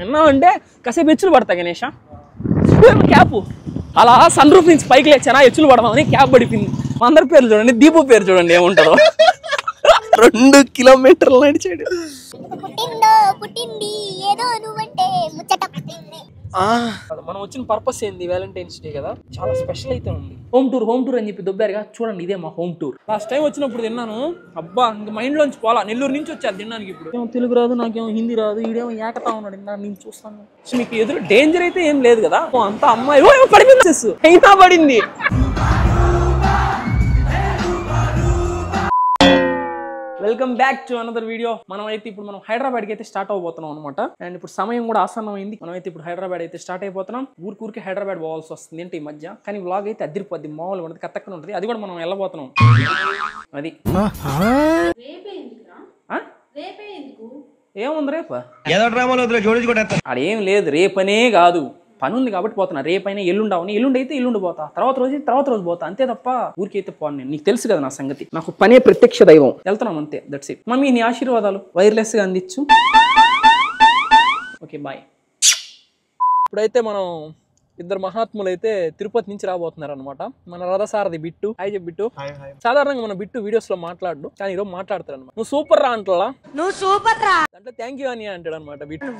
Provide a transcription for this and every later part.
అంటే కాసేపు ఎచ్చులు పడతా గణేష క్యాప్ అలా సన్ రూఫ్ నుంచి పైకి లేచానా ఎచ్చులు పడదామని క్యాప్ పడిపోయింది. అందరి పేర్లు చూడండి, దీపు పేరు చూడండి ఏముంటుందో. 2 కిలోమీటర్లు నడిచాడు. మనం వచ్చిన పర్పస్ ఏంది? వ్యాలంటైన్స్ డే కదా, చాలా స్పెషల్ అయితే ఉంది. హోమ్ టూర్ అని చెప్పి దొబ్బారుగా, చూడండి ఇదే మా హోమ్ టూర్. లాస్ట్ టైం వచ్చినప్పుడు తిన్నాను, అబ్బా ఇంక మైండ్ లోంచి పోలా. నెల్లూరు నుంచి వచ్చారు తినడానికి. ఇప్పుడు ఏమో తెలుగు రాదు, నాకేమో హిందీ రాదు, ఈడేమో ఏకతా ఉన్నాడు. నేను చూస్తాను. మీకు ఎదురు డేంజర్ అయితే ఏం లేదు కదా, అంతా అమ్మాయి పడిపోయింది, అయినా పడింది. Welcome back to another video. మనం హైదరాబాద్కి అయితే స్టార్ట్ అవబోతున్నాం అనమాట. అండ్ ఇప్పుడు సమయం కూడా ఆసన్నమైంది. మనం అయితే ఇప్పుడు హైదరాబాద్ అయితే స్టార్ట్ అయిపోతున్నాం. ఊరికి హైదరాబాద్ పోవాల్సి వస్తుంది అంటే ఈ మధ్య. కానీ వ్లాగ్ అయితే అదిరిపోద్ది, మామూలుగా ఉంటుంది, కత్తక్కన ఉంటుంది. అది కూడా మనం వెళ్ళబోతున్నాం. అది ఏముంది రేపు అదేం లేదు, రేపనే కాదు, పని ఉంది కాబట్టి పోతున్నా. రేపైనా ఎల్లుండవని, ఎల్లుండి అయితే ఎల్లుండి పోతా, తర్వాత రోజు పోతా, అంతే తప్ప ఊరికైతే పోను నేను. నీకు తెలుసు కదా నా సంగతి, నాకు పనే ప్రత్యక్ష దైవం. వెళ్తున్నాం అంతే, దట్స్ ఇట్. మమ్మీ నీ ఆశీర్వాదాలు వైర్లెస్ గా అందించు. Okay bye. ఇప్పుడైతే మనం ఇద్దరు మహాత్ములు అయితే తిరుపతి నుంచి రాబోతున్నారు అనమాట. మన రథసారథి బిట్టు. హాయ్ చెప్పు బిట్టు. సాధారణంగా మన బిట్టు వీడియోస్ లో మాట్లాడు, కానీ ఈరోజు మాట్లాడతారు అనమాట. నువ్వు సూపర్ రా అంటలా, నువ్వు సూపర్ రా అంటే థ్యాంక్ యూ అని అంటాడు అనమాట బిట్టు.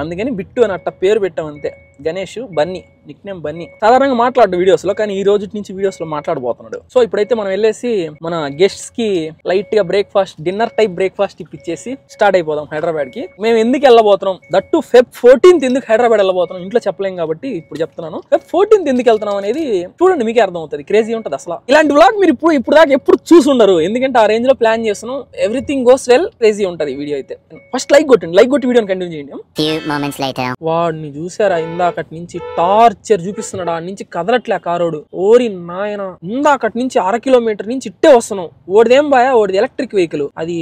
అందుకని బిట్టు అని అట్ట పేరు పెట్టాం అంతే. Ganesh Bunny, Nick name Bunny. సాధారణంగా మాట్లాడు వీడియోస్ లో, కానీ ఈ రోజు నుంచి వీడియోస్ లో మాట్లాడబోతున్నాడు. సో ఇప్పుడైతే మనం వెళ్ళేసి మన గెస్ట్స్ కి లైట్ గా బ్రేక్ఫాస్ట్, డిన్నర్ టైప్ బ్రేక్ఫాస్ట్ ఇప్పించేసి స్టార్ట్ అయిపోదాం హైదరాబాద్ కి. మేము ఎందుకు వెళ్ళబోతున్నాం, దట్టు Feb 14th ఎందుకు హైదరాబాద్ వెళ్ళబోతున్నాం, ఇంట్లో చెప్పలేం కాబట్టి ఇప్పుడు చెప్తున్నాను. Feb 14th ఎందుకు వెళ్తున్నాం అనేది చూడండి, మీకే అర్థం అవుతుంది. క్రేజీ ఉంటుంది అసలు. ఇలాంటి వ్లాగ్ మీరు ఇప్పుడు దాకా ఎప్పుడు చూసి ఉండరు, ఎందుకంటే ఆ రేంజ్ లో ప్లాన్ చేస్తున్నాం. ఎవ్రీథింగ్ గోస్ వెల్, క్రేజీ ఉంటుంది వీడియో అయితే. ఫస్ట్ లైక్ కొట్టండి, లైక్ కొట్టి వీడియోని కంటిన్యూ చేయండి. వాడిని చూసారా, ఇందాకటి నుంచి టార్చర్ చూపిస్తున్నాడు. ఆ నుంచి కదలట్లే కారోడు. ఓరి నాయన, ఇందాకటి నుంచి 1/2 కిలోమీటర్ నుంచి ఇట్టే వస్తున్నాం. ఓడిదేం బాయా, ఓడిది ఎలక్ట్రిక్ వెహికల్. అది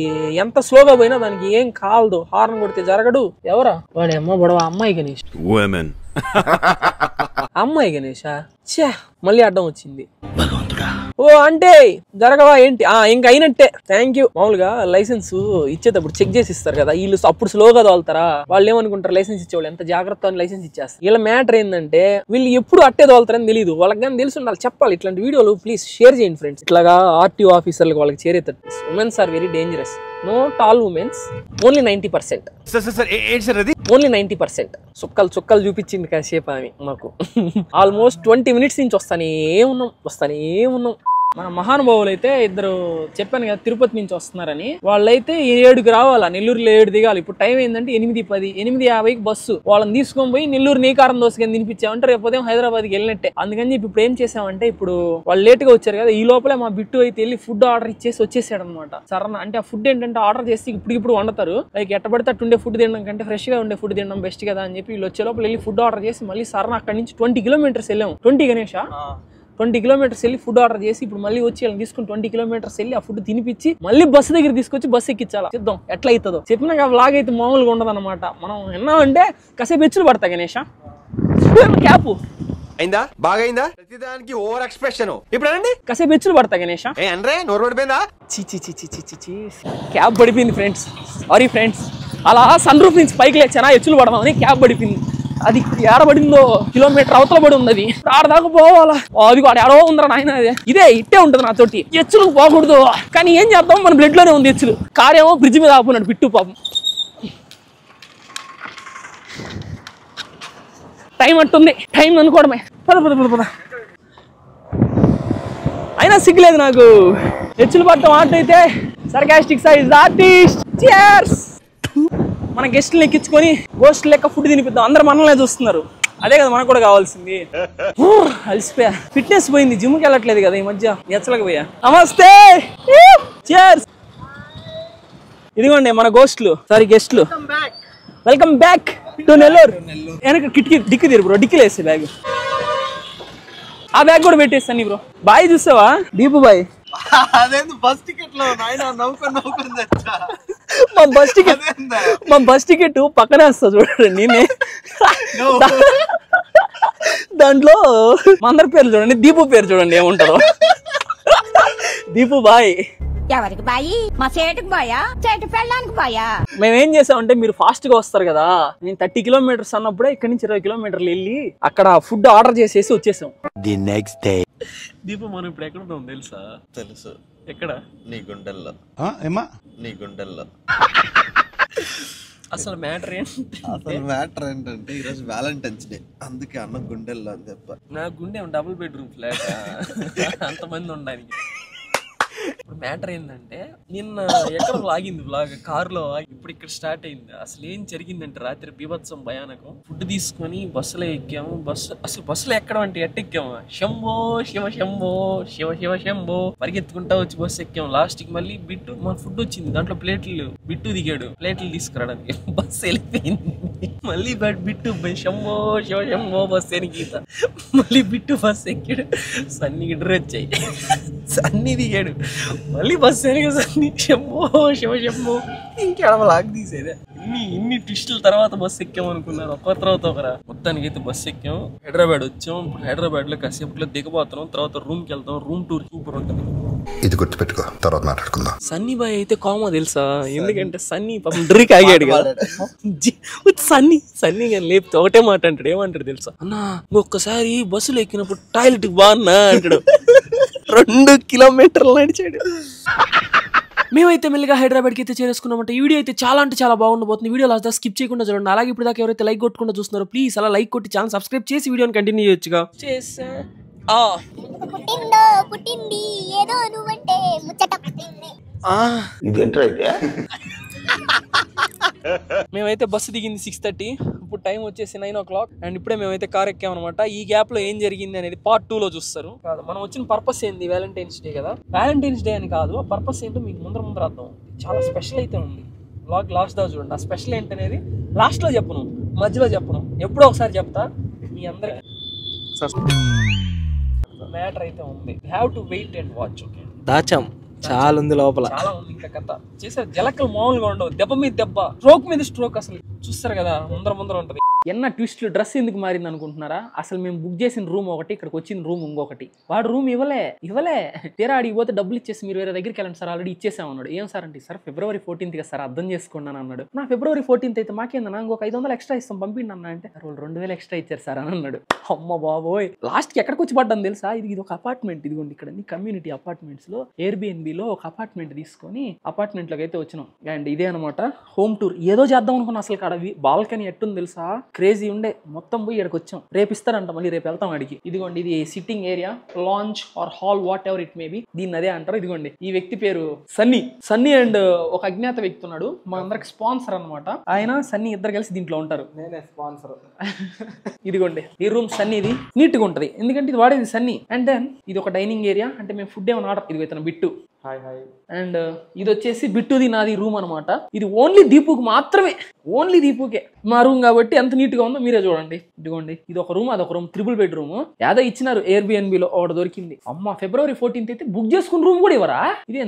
ఎంత స్లోగా పోయినా దానికి ఏం కాలదు, హార్న్ కొడితే జరగడు. ఎవరా వాడి అమ్మ బొడవ, అమ్మాయి గణేష్. అమ్మాయి గణేషా, ఛే మళ్ళీ అడ్డం వచ్చింది. ఓ అంటే జరగవా ఏంటి, ఇంకా అయినట్టే. Thank you. మామూలుగా లైసెన్స్ ఇచ్చేటప్పుడు చెక్ చేసి ఇస్తారు కదా, వీళ్ళు అప్పుడు స్లోగా తోలుతారా. వాళ్ళు ఏమనుకుంటారు, లైసెన్స్ ఇచ్చేవాళ్ళు ఎంత జాగ్రత్త అని లైసెన్స్ ఇచ్చేస్తారు. వీళ్ళ మ్యాటర్ ఏంటంటే వీళ్ళు ఎప్పుడు అట్టే తోలుతారని తెలియదు. వాళ్ళకి కానీ తెలిసి ఉండాలి, చెప్పాలి. ఇట్లాంటి వీడియోలు ప్లీజ్ షేర్ చేయండి ఫ్రెండ్స్. ఇట్లాగా ఆర్టీఓ ఆఫీసర్లకు వాళ్ళకి చేరేటట్టు. Womens are very dangerous. Not all women's, only 90%. Only 90%. చుక్కలు చూపించింది కాసేపు ఆమె మాకు. ఆల్మోస్ట్ 20 minutes నుంచి వస్తానే ఉన్నాం. మన మహానుభావులు అయితే ఇద్దరు చెప్పాను కదా తిరుపతి నుంచి వస్తున్నారని. వాళ్ళైతే 7కి రావాలా, నెల్లూరులో 7 దిగాలి. ఇప్పుడు టైం ఏంటంటే 8:10, 8:50కి బస్సు. వాళ్ళని తీసుకొని పోయి నెల్లూరు నీకారం దోశ కింద తినిపించామంటే రేపు ఉదయం హైదరాబాద్కి వెళ్ళినట్టే. అందుకని చెప్పి ఇప్పుడు ఏం చేసామంటే, ఇప్పుడు వాళ్ళు లేట్ గా వచ్చారు కదా, ఈ లోపలే మా బిట్టు అయితే వెళ్ళి ఫుడ్ ఆర్డర్ ఇచ్చేసి వచ్చేసాడు అనమాట. సరణ అంటే ఆ ఫుడ్ ఏంటంటే ఆర్డర్ చేసి ఇప్పుడు వండుతారు. లైక్ ఎట్టబడితే అట్టు ఉండే ఫుడ్ తినడం కంటే ఫ్రెష్ గా ఉండే ఫుడ్ తినడం బెస్ట్ కదా అని చెప్పి వీళ్ళు వచ్చే లోపల వెళ్ళి ఫుడ్ ఆర్డర్ చేసి మళ్ళీ సరణ అక్కడి నుంచి 20 kilometers వెళ్ళాము. 20 గణేష 20 kilometers వెళ్ళి ఫుడ్ ఆర్డర్ చేసి ఇప్పుడు మళ్ళీ వచ్చి వాళ్ళని తీసుకుని 20 kilometers వెళ్ళి ఆ ఫుడ్ తినిపించి మళ్ళీ బస్సు దగ్గర తీసుకొచ్చి బస్సు ఎక్కించాలా. చూద్దాం ఎట్లా అవుతుందో. చెప్పినాక వ్లాగ్ అయితే మామూలుగా ఉండదు అనమాట. మనం విన్నామంటే కాసేపు ఎచ్చులు పడతా గణేష. క్యాప్ అయిందా, బాగా అయిందా, ప్రతిదానికి ఓవర్ ఎక్స్ప్రెషన్. ఇప్పుడు కాసేపు ఎచ్చులు పడతా గణేష. నోరు పడిపోయిందా, క్యాబ్ పడిపోయింది ఫ్రెండ్స్. సారీ ఫ్రెండ్స్, అలా సన్ రూఫ్ నుంచి పైకి లేచానా ఎచ్చులు పడదామని క్యాబ్ పడిపోయింది. అది ఏడబడిందో కిలోమీటర్ అవతల పడి ఉంది. అది ఆడదాకా పోవాలా, అది ఎడవ ఉందరా నాయన. ఇదే ఇట్టే ఉంటది నాతోటి, ఎచ్చులు పోకూడదు. కానీ ఏం చేద్దాం, మన బ్లడ్ లోనే ఉంది ఎచ్చులు. కారేమో బ్రిడ్జ్ మీద ఆపున్నాడు బిట్టు పాపం. టైం అట్టుంది, టైం అనుకోవడమే. పద అయినా సిగ్గులేదు నాకు. ఎచ్చులు పట్టడం ఆర్ట్ అయితే సర్కాస్టిక్ సైజ్ ఆర్టిస్ట్. చియర్స్. మన గెస్టులు ఎక్కించుకొని గోస్ట్ లెక్క ఫుడ్ తినిపిద్దాం. అందరు మనల్నే చూస్తున్నారు, అదే కదా మనకు కూడా కావాల్సింది. అలసిపోయా, ఫిట్నెస్ పోయింది, జిమ్కి వెళ్ళట్లేదు కదా ఈ మధ్య, ఎచ్చలకు పోయా. నమస్తే, చియర్స్. ఇదిగోండి మన గోస్ట్లు, సారీ గెస్ట్లు. Welcome back to Nellore. వెనక డిక్కి తీరు బ్రో, డిక్కిలో వేస్తే బ్యాగ్. ఆ బ్యాగ్ కూడా పెట్టేస్తాను బ్రో. బాయ్ చూసావా దీపు బాయ్. మా బస్ టికెట్ పక్కనే వస్తా చూడండి, నేనే. దాంట్లో మా అందరి పేర్లు చూడండి, దీపు పేరు చూడండి ఏముంటుందో. దీపు బాయ్. ఎవరికి బాయి మా సేటుకు బాయా చెట్టు పెళ్ళడానికి బాయా మేమేం చేసామంటే మీరు ఫాస్ట్ గా వస్తారు కదా, నేను 30 కిలోమీటర్స్ అన్నప్పుడే ఇక్కడ నుంచి 20 కిలోమీటర్లు వెళ్ళి అక్కడ ఫుడ్ ఆర్డర్ చేసేసి వచ్చేసాం. ది నెక్స్ట్ డే దీపం మనం ఇప్పుడు ఎక్కడ ఉన్నాం తెలుసా? తెలుసు. ఎక్కడ? నీ గుండెల్లో. ఏమా నీ గుండెల్లో. అసలు మ్యాటర్ ఏంటంటే ఈరోజు వ్యాలంటైన్స్ డే, అందుకే అన్న గుండెల్లో అని చెప్పా. నా గుండె డబుల్ బెడ్రూమ్ ఫ్లాట్ అంతమంది ఉండడానికి. ఇప్పుడు మ్యాటర్ ఏంటంటే నిన్న ఎక్కడ లాగింది బ్లాగ్ కారులో, ఇప్పుడు ఇక్కడ స్టార్ట్ అయింది. అసలు ఏం జరిగిందంటే రాత్రి బీభత్సం భయానకం. ఫుడ్ తీసుకొని బస్సులో ఎక్కాము. అసలు బస్సులో ఎక్కడం అంటే ఎక్కాము, శంభో శివ శంభో శివ శివ శంభో పరిగెత్తుకుంటా వచ్చి బస్సు ఎక్కాము. లాస్ట్ కి మళ్ళీ బిట్టు మన ఫుడ్ వచ్చింది, దాంట్లో ప్లేట్లు బిట్టు దిగాడు ప్లేట్లు తీసుకురావడానికి. బస్సు వెళ్ళిపోయింది. మళ్ళీ బిట్టు శంభో శివ శంభో బస్సు ఎనికిత మళ్ళీ బిట్టు బస్సు ఎక్కాడు. సన్నీ గిడ్డరు వచ్చాయి, సన్నీ దిగాడు. మళ్ళీ బస్సు ఎనిక సన్నీ శంభో శివ శంభో. ఇంకేడ లాగ్ తీసేదే. ఇన్ని ట్విస్టుల తర్వాత బస్సు ఎక్కాం అనుకున్నారు, ఒక్క తర్వాత ఒకరా. మొత్తానికి అయితే బస్సు ఎక్కాం, హైదరాబాద్ వచ్చాం. ఇప్పుడు హైదరాబాద్ లో కాసేపట్లో దిగబోతున్నాం, తర్వాత రూమ్ కి వెళ్తాం. రూమ్ టూర్ సూపర్ ఉంటుంది. ఇది గుర్తుపెట్టుకో, తర్వాత మాట్లాడుకుందాం. సన్నీ బాయ్ అయితే కామా తెలుసా? ఎందుకంటే సన్నీ పాపం డ్రిక్ ఆగాడు కదా. సన్నీ కానీ లేపితే ఒకటే మాట అంటాడు. ఏమంటాడు తెలుసా? అన్నా ఒక్కసారి బస్సులో ఎక్కినప్పుడు టాయిలెట్ బాగున్నా అంటాడు. 2 కిలోమీటర్లు నడిచాడు. మేమైతే మెల్లిగా హైదరాబాద్కి అయితే చేరేసుకున్నామంటే ఈ వీడియో అయితే చాలా అంటే చాలా బాగుండబోతుంది. వీడియో లాస్ట్ స్కిప్ చేయకుండా చూడండి. అలాగే ఇప్పుడు దాకా ఎవరైతే లైక్ కొట్టకుండా చూస్తున్నారో ప్లీజ్ అలా లైక్ కొట్టి ఛానల్ సబ్స్క్రైబ్ చేసి వీడియోని కంటిన్యూ చేయొచ్చుగా. పుట్టింది ఏదో నువ్వంటే ముచ్చట పుట్టింది. మేమైతే బస్సు దిగింది 6:30, ఇప్పుడు టైం వచ్చేసి 9 o'clock. అండ్ ఇప్పుడే మేమైతే కార్ ఎక్కామన్నమాట. ఈ గ్యాప్ లో ఏం జరిగింది అనేది పార్ట్ 2 లో చూస్తారు. మనం వచ్చిన పర్పస్ ఏంది? వ్యాలంటైన్స్ డే కదా. వ్యాలంటైన్స్ డే అని కాదు, ఆ పర్పస్ ఏంటో మీకు ముందర అర్థం. చాలా స్పెషల్ అయితే ఉంది. బ్లాగ్ లాస్ట్ దా చూడండి. ఆ స్పెషల్ ఏంటనేది లాస్ట్ లో చెప్పను, మధ్యలో చెప్పను, ఎప్పుడో ఒకసారి చెప్తా మీ అందరికి. మ్యాటర్ అయితే ఉంది, have to wait and watch. Okay, దాచాం చాలా ఉంది లోపల, చాలా ఉంది ఇంకా కథ. చేసారు జలకలు మామూలుగా ఉండవు, దెబ్బ మీద దెబ్బ, స్ట్రోక్ మీద స్ట్రోక్. అసలు చూస్తారు కదా ముందర ఉంటది. ఎన్న ట్విస్ట్లు. డ్రెస్ ఎందుకు మారింది అనుకుంటున్నారా? అసలు మేము బుక్ చేసిన రూమ్ ఒకటి, ఇక్కడికి వచ్చిన రూమ్ ఇంకొకటి. వాడు రూమ్ ఇవ్వలే. తీరా ఆడికి పోతే డబ్బులు ఇచ్చేసి మీరు వేరే దగ్గరికి వెళ్ళండి సార్, ఆల్రెడీ ఇచ్చేసాం అన్నాడు. ఏం సార్ అంటే, సార్ February 14th కదా సార్, అర్థం చేసుకున్నాను అన్నాడు. నా February 14th అయితే మాకేందన్నా ఇంకొక 500 ఎక్స్ట్రా ఇస్తాం పంపిండి అన్న అంటే, వాళ్ళు 2000 ఎక్స్ట్రా ఇచ్చారు సార్ అని అన్నాడు. అమ్మ బాబోయ్, లాస్ట్కి ఎక్కడికి వచ్చి పడ్డాను తెలుసా? ఇది ఒక అపార్ట్మెంట్. ఇదిగోండి ఇక్కడ కమ్యూనిటీ అపార్ట్మెంట్స్ లో ఎయిర్బిఎన్బిలో ఒక అపార్ట్మెంట్ తీసుకొని అపార్ట్మెంట్ లోకి అయితే వచ్చినాం. అండ్ ఇదే అనమాట హోమ్ టూర్. ఏదో చేద్దాం అనుకున్నా, అసలు కాడ బాల్కనీ ఎట్టుంది తెలుసా? క్రేజీ ఉండే. మొత్తం పోయి ఇక్కడికి వచ్చాం. రేపు ఇస్తారంట, మళ్ళీ రేపు వెళ్తాం అడిగి. ఇదిగోండి ఇది sitting area, lounge or hall, whatever it may be, దీన్ని అదే అంటారు. ఇదిగోండి ఈ వ్యక్తి పేరు సన్నీ అండ్ ఒక అజ్ఞాత వ్యక్తి ఉన్నాడు, మా అందరికి స్పాన్సర్ అనమాట. ఆయన సన్నీ ఇద్దరు కలిసి దీంట్లో ఉంటారు. నేనే స్పాన్సర్. ఇదిగోండి ఈ రూమ్ సన్నీది, నీట్ గా ఉంటది ఎందుకంటే ఇది వాడేది సన్నీ. అండ్ దెన్ ఇది ఒక డైనింగ్ ఏరియా, అంటే మేము ఫుడ్ ఏమైనా ఆర్డర్. ఇదిగో ఇతను బిట్టు. అండ్ ఇది వచ్చేసి బిట్టుది, నాది రూమ్ అనమాట. ఇది ఓన్లీ దీపుకి మాత్రమే, ఓన్లీ దీపుకే మా రూమ్ కాబట్టి ఎంత నీట్ గా ఉందో మీరే చూడండి. ఇదిగోండి ఇది ఒక రూమ్, అదొక రూమ్, 3 బెడ్రూమ్. ఏదో ఇచ్చినారు ఎయిర్బిఎన్బి లో, ఒకటి దొరికింది. అమ్మ February 14th అయితే బుక్ చేసుకున్న రూమ్ కూడా ఇవ్వరా? ఇదే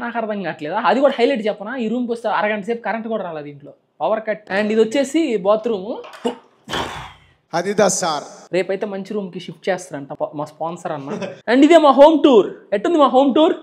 నాకు అర్థం కావట్లేదా? అది కూడా హైలైట్ చెప్పనా, ఈ రూమ్కి వస్తే అరగంట సేపు కరెంట్ కూడా రాలేదు, ఇంట్లో పవర్ కట్. అండ్ ఇది వచ్చేసి బాత్రూమ్. అది సార్ రేపైతే మంచి రూమ్ కి షిఫ్ట్ చేస్తారంట మా స్పాన్సర్ అన్న. అండ్ ఇదే మా హోమ్ టూర్. ఎట్టుంది మా హోమ్ టూర్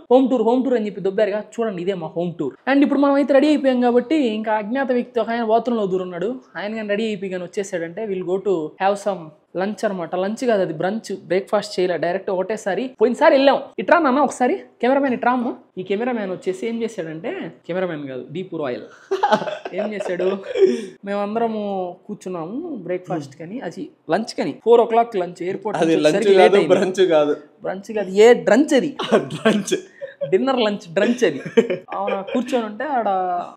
అని చెప్పి దొబ్బారుగా చూడండి. ఇదే మా హోమ్ టూర్. అండ్ ఇప్పుడు మనం అయితే రెడీ అయిపోయాం కాబట్టి ఇంకా అజ్ఞాత వ్యక్తి ఒక ఆయన బాత్రూమ్ లో దూరున్నాడు. ఆయన కానీ రెడీ అయిపోయి కానీ వచ్చేసాడంటే will go to have some lunch అనమాట. లంచ్ కాదు అది బ్రంచ్, బ్రేక్ఫాస్ట్ చేయలే, డైరెక్ట్ ఒకటేసారి. పోయినసారి వెళ్ళాం. ఇట్రా నాన్న ఒకసారి, కెమెరామెన్ ఇట్రాము. ఈ కెమెరామెన్ వచ్చేసి ఏం చేశాడంటే, కెమెరామెన్ కాదు డీప్ రాయల్, ఏం చేశాడు, మేమందరము కూర్చున్నాము బ్రేక్ఫాస్ట్ కని, అది లంచ్ కని 4 o'clock లంచ్. ఎయిర్పోర్ట్ బ్రంచ్ కాదు, ఏ డ్రంచ్ అది, డిన్నర్ లంచ్ డ్రంచ్ అది. అవునా, కూర్చొని ఉంటే ఆడ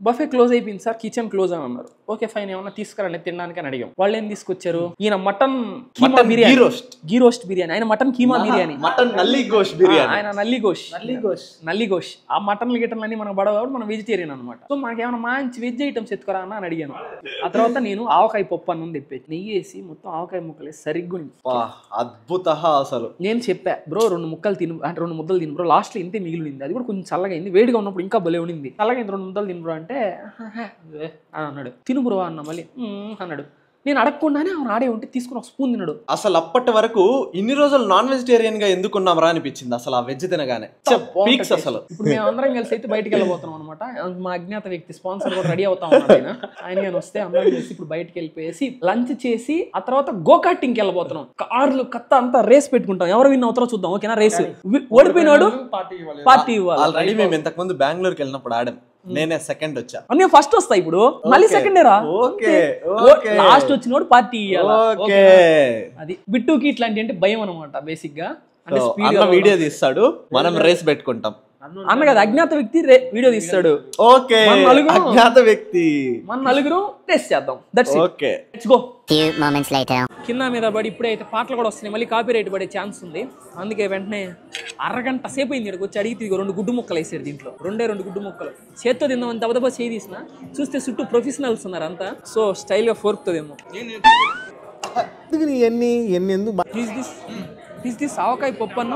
బఫే క్లోజ్ అయిపోయింది సార్, కిచెన్ క్లోజ్ అని అన్నారు. ఓకే ఫైన్, ఏమన్నా తీసుకురండి తినడానికి అని అడిగాం. వాళ్ళు ఏం తీసుకొచ్చారు, ఈయన మటన్ కీమా బిర్యానీ, గీ రోస్ట్ బిర్యానీ. ఆయన మటన్ కీమా బిర్యానీ, మటన్ నల్లి గోష్ బిర్యానీ. ఆయన నల్లి గోష్. ఆ మటన్ గిటన్ అన్ని మనకు పడవ కాబట్టి మనం వెజిటేరియన్ అనమాట. సో మనకేమైనా మంచి వెజ్ ఐటమ్స్ ఎత్తుకురా అని అడిగాను. ఆ తర్వాత నేను ఆవకాయ పప్పు అన్నం తెప్పేసి నెయ్యి వేసి మొత్తం ఆవకాయ ముక్కలు వేసి సరిగ్గా అద్భుత. అసలు నేను చెప్పా బ్రో 2 ముక్కలు తిను అంటే 2 ముద్దలు తిను బ్రో, లాస్ట్ లో ఇంతే మిగిలింది. అది కూడా కొంచెం చల్లగా అయింది, వేడిగా ఉన్నప్పుడు ఇంకా భలే ఉండింది. చల్లగా 2 ముద్దలు తిను బ్రో అంటే అని అన్నాడు. తిను బ్రో అన్న, మళ్ళీ అన్నాడు. నేను అడగకుండానే ఆయన ఆడే ఉంటే తీసుకుని ఒక స్పూన్ తిన్నాడు. అసలు అప్పటి వరకు ఇన్ని రోజులు నాన్ వెజిటేరియన్ గా ఎందుకున్నాం రా అనిపించింది అసలు ఆ వెజ్ తినగానే. పీక్స్ అసలు. ఇప్పుడు మేము అందరం కలిసి అయితే బయటకు వెళ్ళబోతున్నాం అనమాట. మా అజ్ఞాత వ్యక్తి స్పాన్సర్ కూడా రెడీ అవుతా ఉన్నాడు. ఆయన నేను వస్తే అందరం కలిసి ఇప్పుడు బయటకు వెళ్ళిపోయేసి లంచ్ చేసి ఆ తర్వాత గోకార్టింగ్కి వెళ్ళబోతున్నాం. కార్లు కత్త అంతా రేస్ పెట్టుకుంటాం, ఎవరు విన్ అవుతారో చూద్దాం. ఓకేనా? రేస్ ఓడిపోయినాడు పార్టీ ఇవ్వాలి. ఆల్రెడీ మేము ఇంతకు ముందు బెంగళూరుకి వెళ్ళినప్పుడు ఆడాం, నేనే సెకండ్ వచ్చా. నేను ఫస్ట్ వస్తా ఇప్పుడు, మళ్ళీ సెకండ్ రా. లాస్ట్ వచ్చినోడు పార్టీ ఇవ్వాలి. అది బిట్టుకి ఇట్లాంటి అంటే భయం అనమాట బేసిక్ గా. అంటే స్పీడ్ వీడియో తీస్తాడు, మనం రేస్ పెట్టుకుంటాం. అన్న కదా అజ్ఞాత వ్యక్తి వీడియో తీస్తాడు. ఓకే, అజ్ఞాత వ్యక్తి మన నలుగురు రేస్ చేద్దాం. That's okay, let's go. Few moments later. కింద మీద పడి ఇప్పుడే అయితే పాటలు కూడా వస్తున్నాయి, మళ్ళీ కాపీ రైట్ పడే ఛాన్స్ ఉంది. అందుకే వెంటనే అరగంట సేపు అయింది ఇక్కడికి వచ్చి అడిగితే 2 గుడ్డు ముక్కలు వేసాడు దీంట్లో. 2 గుడ్డు ముక్కలు చేత్తో తిందామని దబదబా చేయి తీసిన, చూస్తే చుట్టూ ప్రొఫెషనల్స్ ఉన్నారు అంతా. సో స్టైల్ గా ఫోర్క్తోదేమో. దిస్ ఆవకాయ పప్పు అన్న.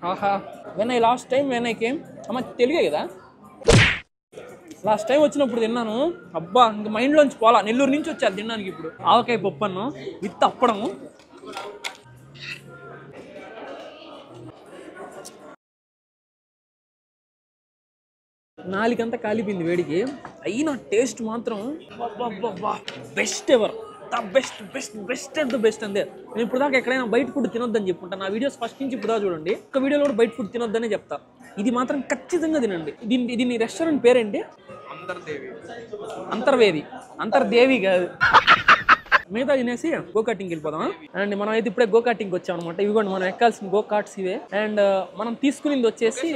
ఆహా, when I last time when I came, అమ్మ తెలుగే కదా, లాస్ట్ టైం వచ్చినప్పుడు తిన్నాను. అబ్బా ఇంక మైండ్లోంచి పోలా. నెల్లూరు నుంచి వచ్చారు తినడానికి. ఇప్పుడు ఆవకాయ పప్పు అన్నం విత్ అప్పడము. నాలుగంతా కాలిపోయింది వేడికి, అయినా టేస్ట్ మాత్రం best ever. The best best best and the best అంతే. నేను ఇప్పుడు దాకా ఎక్కడైనా బయట ఫుడ్ తినొద్దని చెప్పుకుంటాను. నా వీడియోస్ ఫస్ట్ నుంచి ఇప్పుడు దాకా చూడండి, ఒక వీడియోలో కూడా బయట ఫుడ్ తినొద్దనే చెప్తా. ఇది మాత్రం ఖచ్చితంగా తినండి. దీని రెస్టారెంట్ పేరేంటి? అంతర్వేది. అంతర్దేవి కాదు. మిగతా తినేసి గోకార్టింగ్కి వెళ్ళిపోదాం. అండ్ మనం అయితే ఇప్పుడే గోకార్టింగ్కి వచ్చాం అనమాట. ఇవి కూడా మనం ఎక్కాల్సిన గో కార్ట్స్ ఇవే. అండ్ మనం తీసుకునేది వచ్చేసి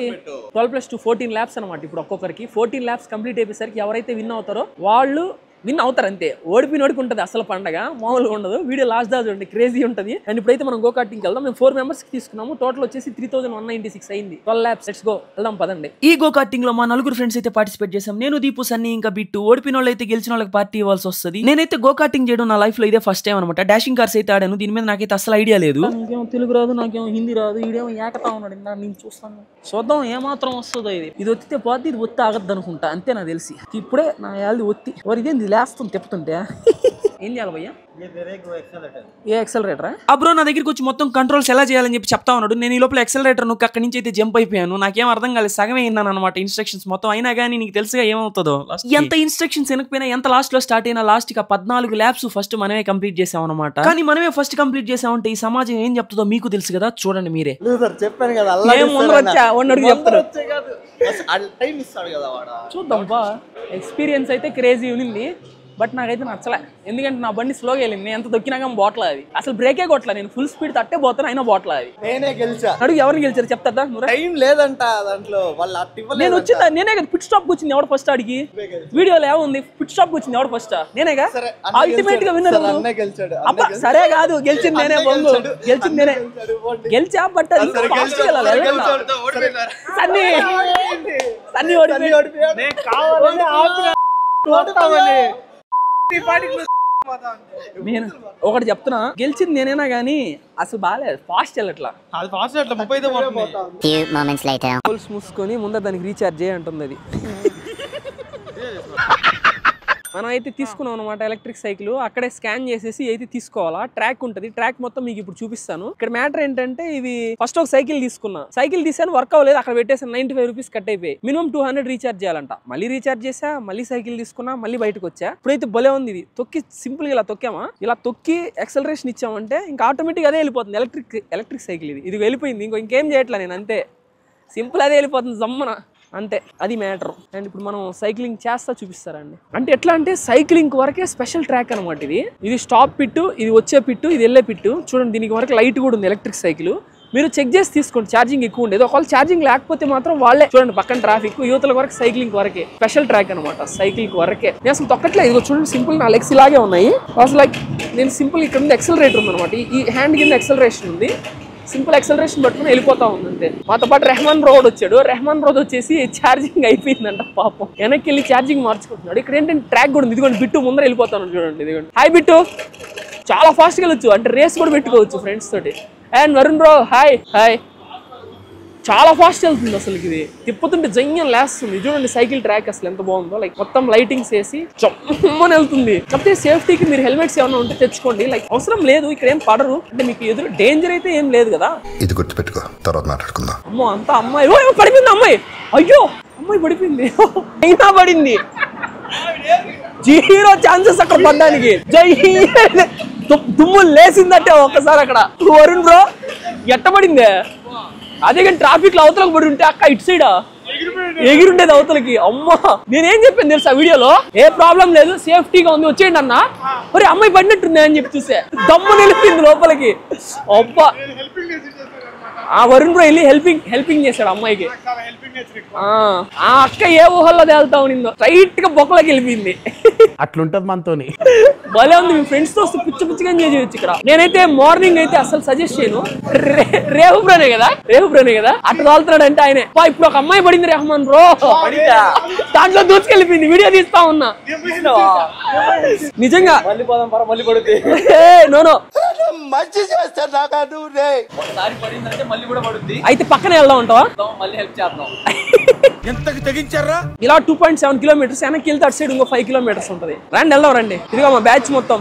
12+2 14 ల్యాబ్స్ అనమాట. ఇప్పుడు ఒక్కొక్కరికి 14 ల్యాబ్స్ కంప్లీట్ అయిపోయేసరికి ఎవరైతే విన్ అవుతారో వాళ్ళు విన్ అవుతారు అంతే. ఓడిపోయినోడికి ఉంటుంది అసలు పండగ, మామూలుగా ఉండదు. వీడియో లాస్ట్ దాకా చూడండి, క్రేజీ ఉంటుంది. అండ్ ఇప్పుడైతే మనం గోకార్టింగ్కి వెళ్దాం. మేము 4 మెంబర్స్కి తీసుకున్నాము. టోటల్ వచ్చేసి 3196 అయింది. 12 ల్యాబ్స్. లెట్స్ గో, వెళ్దాం పదండి. ఈ గోకార్టింగ్ లో మా 4 ఫ్రెండ్స్ అయితే పార్టిసిపేట్ చేసాం. నేను, దీపు, సన్నీ ఇంకా బిట్టు. ఓడిపోయిన వాళ్ళు అయితే గెలిచిన వాళ్ళకి పార్టీ ఇవ్వాల్సి వస్తుంది. నేనైతే గోకార్టింగ్ చేయడం నా లైఫ్ లో ఇదే ఫస్ట్ టైం అనమాట. డాషింగ్ కార్స్ అయితే ఆడాను. దీని మీద నాకైతే అసలు ఐడియా లేదు. నాకేమో తెలుగు రాదు, నాకేమో హిందీ రాదు. ఇదేమో ఏకతా ఉన్నాడు. నేను చూస్తాను, చూద్దాం ఏమాత్రం వస్తుందో. ఇది ఒత్తితే పోతే ఇది ఒత్తి ఆగద్దు అనుకుంటా, అంతే నాకు తెలిసి. ఇప్పుడే నా యాల్ది ఒత్తి ఇదేంది లేస్తుంది తిప్పుతుంటే. ఏం చేయాలి భయ్యా? ఏ ఎక్సలరేటరా? అబ్రో నా దగ్గరికి వచ్చి మొత్తం కంట్రోల్స్ ఎలా చేయాలని చెప్పి చెప్తా ఉన్నాడు. నేను ఈ లోపల ఎక్సలరేటర్ నొక్కి అక్కడి నుంచి అయితే జంప్ అయిపోయాను. నాకేం అర్థం కాలేదు, సగమే విన్నాను అనమాట ఇన్స్ట్రక్షన్స్ మొత్తం. అయినా కానీ నీకు తెలుసుగా ఏమవుతుందో. ఎంత ఇన్స్ట్రక్షన్స్ వినకపోయినా, ఎంత లాస్ట్ లో స్టార్ట్ అయినా, లాస్ట్ కి 14 ల్యాబ్స్ ఫస్ట్ మనమే కంప్లీట్ చేసాం అనమాట. కానీ మనమే ఫస్ట్ కంప్లీట్ చేసామంటే ఈ సమాజం ఏం చెప్తుందో మీకు తెలుసు కదా, చూడండి మీరే. చెప్పాను కదా, చూద్దాం బా. ఎక్స్పీరియన్స్ అయితే క్రేజీ ఉంది, బట్ నాకైతే నచ్చలే. ఎందుకంటే నా బండి స్లోగా వెళ్ళింది. ఎంత దొక్కినా కానీ బోట్లా అది. అసలు బ్రేకే కొట్టలే. నేను ఫుల్ స్పీడ్ తట్టే పోతాను, అయినా బోట్లా అది. నేనే గెలిచా. అడుగు ఎవరిని గెలిచారు చెప్తా. టైం లేదంట దాంట్లో. నేను వచ్చిందా? నేనే కదా పిట్ స్టాప్ వచ్చింది. ఎవడు ఫస్ట్ అడిగి వీడియోలో ఏముంది? పిట్ స్టాప్ వచ్చింది ఎవడు ఫస్ట్? నేనేగా అల్టిమేట్ గా విన్నర్. అబ్బా సరే కాదు, గెలిచింది నేనే. బొంగు గెలిచింది నేనే. గెలిచా, బట్ అది సన్నీ సన్నీ ఓడిపోయాడు. నేను ఒకటి చెప్తున్నా, గెలిచింది నేనేనా గానీ అసలు బాగాలేదు. ఫాస్ట్ వెళ్ళట్లా. అది ఫాస్ట్ అట్లా 35 హోల్స్ మూసుకొని ముందర దానికి రీఛార్జ్ చేయంటుంది అది. మనం అయితే తీసుకున్నాం అనమాట ఎలక్ట్రిక్ సైకిల్. అక్కడే స్కాన్ చేసేసి అయితే తీసుకోవాలా. ట్రాక్ ఉంటుంది, ట్రాక్ మొత్తం మీకు ఇప్పుడు చూపిస్తాను. ఇక్కడ మ్యాటర్ ఏంటంటే, ఇది ఫస్ట్ ఒక సైకిల్ తీసుకున్నా. సైకిల్ తీసాను, వర్క్ అవ్వలేదు. అక్కడ పెట్టేసాను, 95 రూపీస్ కట్ అయిపోయి. మినిమం 200 రీఛార్జ్ చేయాలంట. మళ్ళీ రీఛార్జ్ చేసా, మళ్ళీ సైకిల్ తీసుకున్నా, మళ్ళీ బయటకు వచ్చా. ఇప్పుడైతే భలే ఉంది ఇది. తొక్కి సింపుల్ గా ఇలా తొక్కామా, ఇలా తొక్కి ఎక్సలరేషన్ ఇచ్చామంటే ఇంకా ఆటోమేటిక్ అదే వెళ్ళిపోతుంది. ఎలక్ట్రిక్ సైకిల్ ఇది వెళ్ళిపోయింది. ఇంకేం చేయట్లా నేను, అంతే సింపుల్ అదే వెళ్ళిపోతుంది జమ్మన, అంతే. అది మ్యాటర్. అండ్ ఇప్పుడు మనం సైక్లింగ్ చేస్తా చూపిస్తారండి. అంటే ఎట్లా అంటే సైక్లింగ్ వరకే స్పెషల్ ట్రాక్ అనమాట. ఇది స్టాప్ పిట్టు, ఇది వచ్చే పిట్టు, ఇది వెళ్ళే పిట్టు. చూడండి దీనికి వరకు లైట్ కూడా ఉంది. ఎలక్ట్రిక్ సైకిల్ మీరు చెక్ చేసి తీసుకోండి. ఛార్జింగ్ ఎక్కువ ఉండేది. ఒకవేళ ఛార్జింగ్ లేకపోతే మాత్రం వాళ్ళే చూడండి పక్కన ట్రాఫిక్. యువతల వరకు సైక్లింగ్ వరకే స్పెషల్ ట్రాక్ అనమాట. సైకిల్ వరకే. నేను అసలు తొక్కట్లేదు. ఇదిగో చూడండి, సింపుల్ నా లెగ్స్ ఇలాగే ఉన్నాయి. అసలు లైక్ నేను సింపుల్ ఇక్కడ ఉంది ఎక్సలరేటర్ ఉంది అనమాట. ఈ హ్యాండ్ కింద ఎక్సలరేషన్ ఉంది. సింపుల్ ఎక్సలరేషన్ పట్టుకుని వెళ్ళిపోతా ఉంది అంతే. మాతో పాటు రెహమాన్ రోడ్ వచ్చాడు. రెహమాన్ రోడ్ వచ్చేసి ఛార్జింగ్ అయిపోయిందంట పాపం. వెనక్కి వెళ్ళి ఛార్జింగ్ మార్చుకుంటున్నాడు. ఇక్కడ ఏంటంటే ట్రాక్ కూడా ఉంది. ఇదిగోండి బిట్టు ముందర వెళ్ళిపోతాను చూడండి. ఇదిగోండి. హాయ్ బిట్టు, చాలా ఫాస్ట్గా వెళ్ళొచ్చు. అంటే రేస్ కూడా పెట్టుకోవచ్చు ఫ్రెండ్స్ తోటి. And Varun bro hi. Hi చాలా ఫాస్ట్ వెళ్తుంది అసలు. ఇది తిప్పుతుంటే జయ్యం లేస్తుంది. చూడండి సైకిల్ ట్రాక్ అసలు ఎంత బాగుందో. లైక్ మొత్తం లైటింగ్స్ వేసి చమ్మని వెళ్తుంది. కాకపోతే సేఫ్టీకి మీరు హెల్మెట్స్ ఏమైనా ఉంటే తెచ్చుకోండి. లైక్ అవసరం లేదు, ఇక్కడ ఏం పడరు. అంటే మీకు ఎదురు డేంజర్ అయితే ఏం లేదు కదా. ఇది గుర్తుపెట్టుకో, తర్వాత మాట్లాడుకుందాం. అమ్మో అంతా అమ్మాయి. ఓ పడిపోయింది అమ్మాయి. అయ్యో అమ్మాయి పడిపోయింది. అయినా పడింది. 0 ఛాన్సెస్ అక్కడ పడ్డానికి. దుమ్ము లేసిందంటే ఒక్కసారి అక్కడ. వరుణ్ బ్రో ఎట్టబడిందే. అదే కానీ ట్రాఫిక్ లో అవతలకు పడి ఉంటే అక్క ఇటు సైడ్ ఎగిరుండేది అవతలకి. అమ్మా నేనేం చెప్పాను తెలుసా వీడియోలో, ఏ ప్రాబ్లం లేదు సేఫ్టీగా ఉంది వచ్చేయండి అన్న. మరి అమ్మాయి పడినట్టుంది అని చెప్పి చూసే దమ్ము నిలిపింది లోపలికి. అబ్బా ఆ వరుణ్ బ్రో వెళ్ళి హెల్పింగ్ చేశాడు అమ్మాయికి. ఆ అక్క ఏ ఊహల్లో తేలుతా ఉన్నిందో స్ట్రైట్ గా బొక్కలోకి వెళ్ళిపోయింది. అట్లుంటది మనతోని. భలే ఉంది. మీ ఫ్రెండ్స్ తో వస్తే పిచ్చిగా ఎంజాయ్ చేయొచ్చు ఇక్కడ. నేనైతే మార్నింగ్ అయితే అసలు సజెస్ట్ చేయను. రేహు బ్రోనే కదా అటు తోలుతున్నాడు అంటే ఆయనే. ఇప్పుడు ఒక అమ్మాయి పడింది రెహమాన్ బ్రో, దాంట్లో దూసుకెళ్ళిపోయింది. వీడియో తీస్తా ఉన్నా నిజంగా. మళ్ళీ పడుతుంది. నో మంచి చేస్తా అయితే పక్కనే వెళ్దాం అంటావా? మళ్ళీ హెల్ప్ చేద్దాం. ఎంతకు తెగించారా? ఇలా 2.7 కిలోమీటర్స్ వెనక్కి వెళ్తే అటు సైడ్ ఇంకో 5 కిలోమీటర్స్ ఉంటుంది. రండి వెళ్దాం రండి. ఇదిగో మా బ్యాచ్ మొత్తం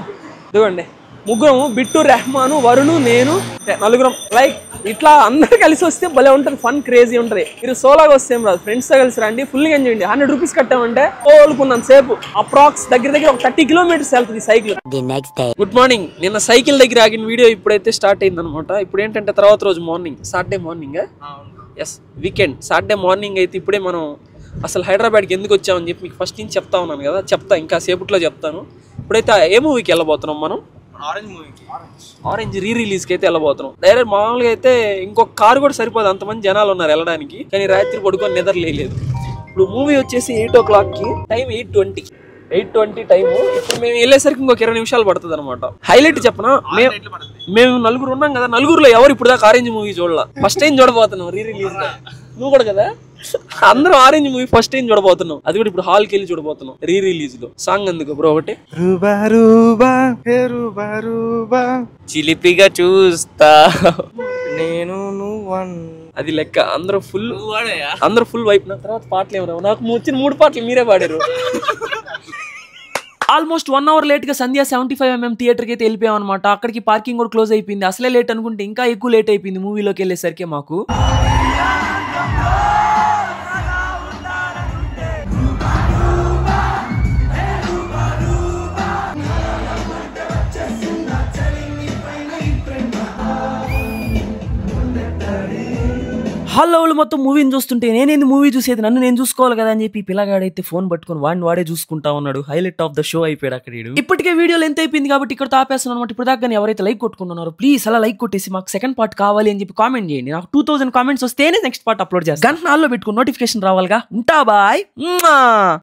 ఇదిగోండి. ముగ్గురము, బిట్టు, రెహమాను, వరుణు, నేను, నలుగురం. లైక్ ఇట్లా అందరు కలిసి వస్తే భలే ఉంటుంది. ఫన్ క్రేజీ ఉంటుంది. మీరు సోలాగా వస్తే ఏం రాదు, ఫ్రెండ్స్ తో కలిసి రండి. ఫుల్ గా ఎంజాయ్ చేయండి. 100 రూపీస్ కట్టామంటే కోలుకున్నాను సేపు. అప్రాక్స్ దగ్గర ఒక 30 కిలోమీటర్స్ వెళ్తుంది సైకిల్. Good morning. నిన్న సైకిల్ దగ్గర ఆగిన వీడియో ఇప్పుడైతే స్టార్ట్ అయింది అనమాట. ఇప్పుడు ఏంటంటే తర్వాత రోజు morning, Saturday morning, as weekend Saturday morning అయితే ఇప్పుడే మనం అసలు హైదరాబాద్కి ఎందుకు వచ్చామని చెప్పి మీకు ఫస్ట్ నుంచి చెప్తా ఉన్నాను కదా. చెప్తా ఇంకా సేపట్లో చెప్తాను. ఇప్పుడైతే ఏ మూవీకి వెళ్ళబోతున్నాం మనం? ఆరెంజ్ రిలీజ్కి అయితే వెళ్ళబోతున్నాం. డైరెక్ట్ మామూలుగా అయితే ఇంకొక కారు కూడా సరిపోదు, అంతమంది జనాలు ఉన్నారు వెళ్ళడానికి. కానీ రాత్రి పడుకొని నిద్ర లేదు. ఇప్పుడు మూవీ వచ్చేసి 8 o'clockకి, టైం 8:20 టైము. ఇప్పుడు మేము వెళ్ళేసరికి ఇంకొక 20 నిమిషాలు పడుతుంది అనమాట. హైలైట్ చెప్పనా, మేము నలుగురు ఉన్నాం కదా, నలుగురులో ఎవరు ఇప్పుడు దాకా ఆరెంజ్ మూవీ చూడాల. ఫస్ట్ టైం చూడబోతున్నాం రిలీజ్. నువ్వు కూడా కదా, అందరూ ఆరెంజ్ మూవీ ఫస్ట్ టైం చూడబోతున్నాం. అది కూడా ఇప్పుడు హాల్కి వెళ్ళి చూడబోతున్నాం రిలీజ్ లో. సాంగ్ ఎందుకు బ్రో ఒకటి? చిలిపిగా చూస్తా నేను అది లెక్క. అందరూ ఫుల్ వైపు. నా తర్వాత పాటలు ఏమరావు, నాకు వచ్చిన 3 పాటలు మీరే పాడారు. ఆల్మోస్ట్ 1 hour లేట్ గా సంధ్య 75mm థియేటర్ కి అయితే వెళ్ళిపోయాం అనమాట. అక్కడికి పార్కింగ్ కూడా క్లోజ్ అయిపోయింది. అసలే లేట్ అనుకుంటే ఇంకా ఎక్కువ లేట్ అయిపోయింది మూవీలోకి వెళ్ళేసరికి మాకు. హలో మొత్తం మూవీని చూస్తుంటే నేనేంది మూవీ చూసేది, నన్ను నేను చూసుకోవాలి కదా అని చెప్పి పిల్లగాడైతే ఫోన్ పట్టుకొని వాడే చూసుకుంటా ఉన్నాడు. హైలైట్ ఆఫ్ ద షో అయిపోయాడు అక్కడ. ఇప్పటికే వీడియోలు ఎంత అయిపోయింది కాబట్టి ఇక్కడ ఆపేస్తున్నాను అనమాట. ఇప్పుడు దాకా ఎవరైతే లైక్ కొట్టుకుంటున్నారో ప్లీజ్ అలా లైక్ కొట్టేసి మాకు సెకండ్ పార్ట్ కావాలి అని చెప్పి కామెంట్ చేయండి. నాకు 2000 కామెంట్స్ వస్తేనే నెక్స్ట్ పార్ట్ అప్లోడ్ చేస్తాను. గంట నాల్లో పెట్టుకుని నోటిఫికేషన్ రావాలిగా. ఉంటా బాయ్.